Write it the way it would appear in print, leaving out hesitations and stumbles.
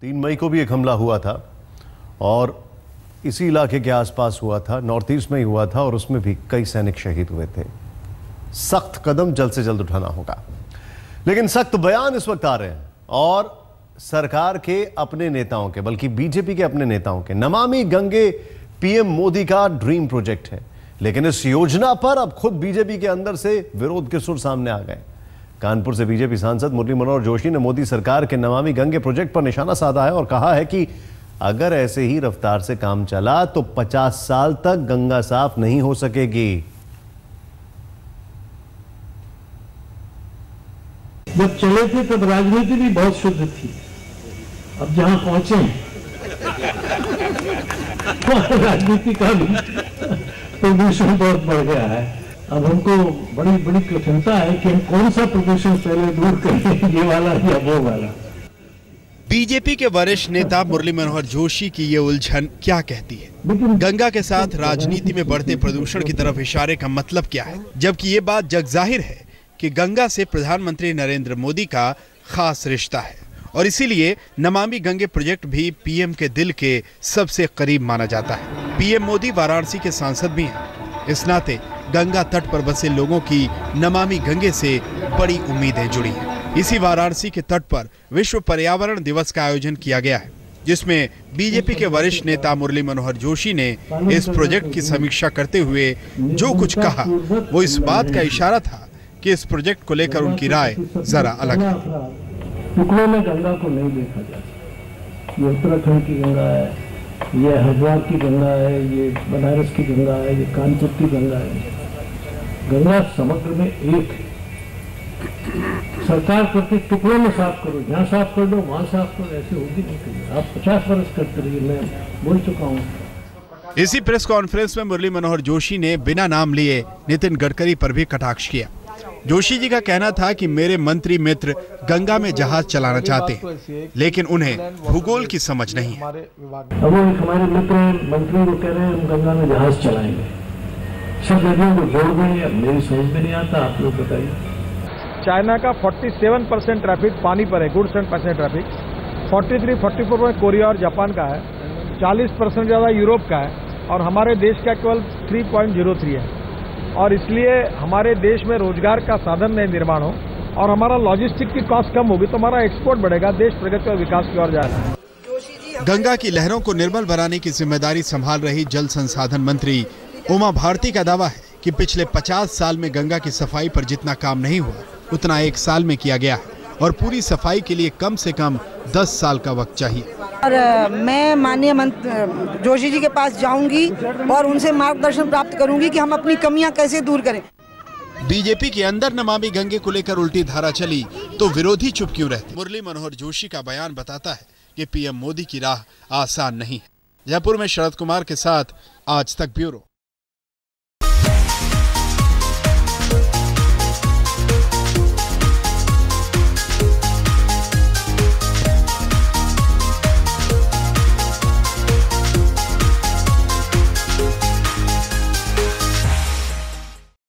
3 मई को भी एक हमला हुआ था और इसी इलाके के आसपास हुआ था, नॉर्थ ईस्ट में ही हुआ था और उसमें भी कई सैनिक शहीद हुए थे। सख्त कदम जल्द से जल्द उठाना होगा, लेकिन सख्त बयान इस वक्त आ रहे हैं और सरकार के अपने नेताओं के, बल्कि बीजेपी के अपने नेताओं के। नमामि गंगे पीएम मोदी का ड्रीम प्रोजेक्ट है, लेकिन इस योजना पर अब खुद बीजेपी के अंदर से विरोध के सुर सामने आ गए। कानपुर से बीजेपी सांसद मुरली मनोहर जोशी ने मोदी सरकार के नमामि गंगे प्रोजेक्ट पर निशाना साधा है और कहा है कि अगर ऐसे ही रफ्तार से काम चला तो 50 साल तक गंगा साफ नहीं हो सकेगी। जब चले थे तब राजनीति भी बहुत शुद्ध थी, अब जहां पहुंचे राजनीति का भी प्रदूषण बहुत बढ़ गया है। अब हमको बड़ी बड़ी कठिनता है कि हम कौन सा प्रदूषण पहले दूर करें, ये वाला या वो वाला। बीजेपी के वरिष्ठ नेता मुरली मनोहर जोशी की ये उलझन क्या कहती है? गंगा के साथ राजनीति में बढ़ते प्रदूषण की तरफ इशारे का मतलब क्या है? जबकि ये बात जगजाहिर है कि गंगा से प्रधानमंत्री नरेंद्र मोदी का खास रिश्ता है और इसीलिए नमामि गंगे प्रोजेक्ट भी पीएम के दिल के सबसे करीब माना जाता है। पीएम मोदी वाराणसी के सांसद भी हैं, इस नाते गंगा तट पर बसे लोगों की नमामि गंगे से बड़ी उम्मीदें जुड़ी हैं। इसी वाराणसी के तट पर विश्व पर्यावरण दिवस का आयोजन किया गया है, जिसमें बीजेपी के वरिष्ठ नेता मुरली मनोहर जोशी ने इस प्रोजेक्ट की समीक्षा करते हुए जो कुछ कहा वो इस बात का इशारा था कि इस प्रोजेक्ट को लेकर उनकी राय जरा अलग है। टुकड़ों में गंगा को नहीं देखा जाता। ये उत्तराखंड की गंगा है, ये हरिद्वार की गंगा है, ये बनारस की गंगा है, ये कानपुर की गंगा है। गंगा समग्र में एक है। सरकार करती टुकड़ों में साफ करो, जहाँ साफ कर दो वहाँ साफ करो, ऐसे होगी नहीं करेगी। आप 50 वर्ष करते रहिए, मैं बोल चुका हूँ। इसी प्रेस कॉन्फ्रेंस में मुरली मनोहर जोशी ने बिना नाम लिए नितिन गडकरी पर भी कटाक्ष किया। जोशी जी का कहना था कि मेरे मंत्री मित्र गंगा में जहाज चलाना चाहते हैं, लेकिन उन्हें भूगोल की समझ नहीं है। अब वो हमारे मित्र मंत्री वो कह रहे हैं हम गंगा में जहाज चलाएंगे, सब नदियों को जोड़ देंगे। अब मेरी समझ में नहीं आता, आप लोग बताइए। चाइना का 47% ट्रैफिक पानी पर है, goods and passenger traffic. 43-44% Korea और जापान का है, 40% ज़्यादा यूरोप का है और हमारे देश का केवल 3.03 है। और इसलिए हमारे देश में रोजगार का साधन में निर्माण हो और हमारा लॉजिस्टिक की कॉस्ट कम होगी तो हमारा एक्सपोर्ट बढ़ेगा, देश प्रगति और विकास की ओर जाएगा। गंगा की लहरों को निर्मल बनाने की जिम्मेदारी संभाल रही जल संसाधन मंत्री उमा भारती का दावा है कि पिछले 50 साल में गंगा की सफाई पर जितना काम नहीं हुआ उतना 1 साल में किया गया है और पूरी सफाई के लिए कम से कम 10 साल का वक्त चाहिए। और मैं माननीय मंत्री जोशी जी के पास जाऊंगी और उनसे मार्गदर्शन प्राप्त करूंगी कि हम अपनी कमियां कैसे दूर करें। बीजेपी के अंदर नमामि गंगे को लेकर उल्टी धारा चली तो विरोधी चुप क्यों रहते? मुरली मनोहर जोशी का बयान बताता है कि पीएम मोदी की राह आसान नहीं है। जयपुर में शरद कुमार के साथ आज तक ब्यूरो।